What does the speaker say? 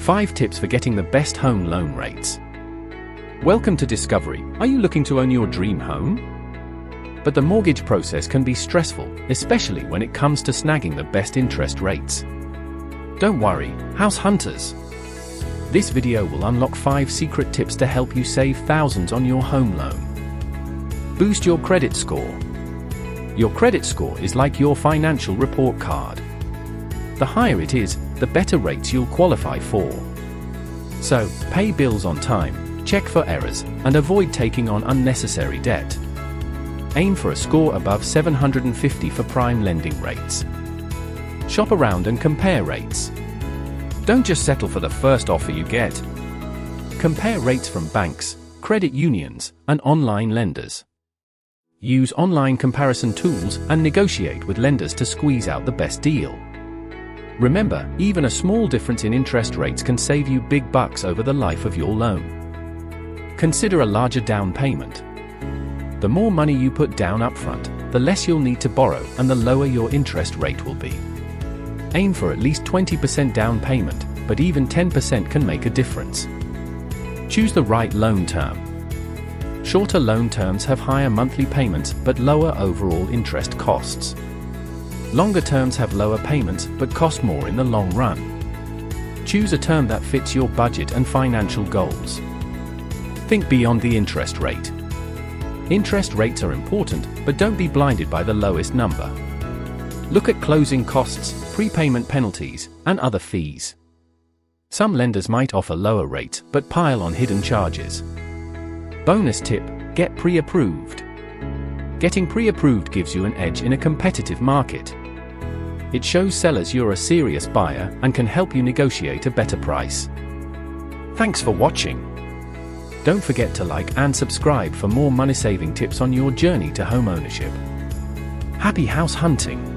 5 tips for getting the best home loan rates. Welcome to Discovery. Are you looking to own your dream home? But the mortgage process can be stressful, especially when it comes to snagging the best interest rates. Don't worry, house hunters. This video will unlock 5 secret tips to help you save thousands on your home loan. Boost your credit score. Your credit score is like your financial report card. The higher it is, the better rates you'll qualify for. So, pay bills on time, check for errors, and avoid taking on unnecessary debt. Aim for a score above 750 for prime lending rates. Shop around and compare rates. Don't just settle for the first offer you get. Compare rates from banks, credit unions, and online lenders. Use online comparison tools and negotiate with lenders to squeeze out the best deal. Remember, even a small difference in interest rates can save you big bucks over the life of your loan. Consider a larger down payment. The more money you put down upfront, the less you'll need to borrow and the lower your interest rate will be. Aim for at least 20% down payment, but even 10% can make a difference. Choose the right loan term. Shorter loan terms have higher monthly payments but lower overall interest costs. Longer terms have lower payments but cost more in the long run. Choose a term that fits your budget and financial goals. Think beyond the interest rate. Interest rates are important, but don't be blinded by the lowest number. Look at closing costs, prepayment penalties, and other fees. Some lenders might offer lower rates but pile on hidden charges. Bonus tip: get pre-approved. Getting pre-approved gives you an edge in a competitive market. It shows sellers you're a serious buyer and can help you negotiate a better price. Thanks for watching. Don't forget to like and subscribe for more money-saving tips on your journey to home ownership. Happy house hunting!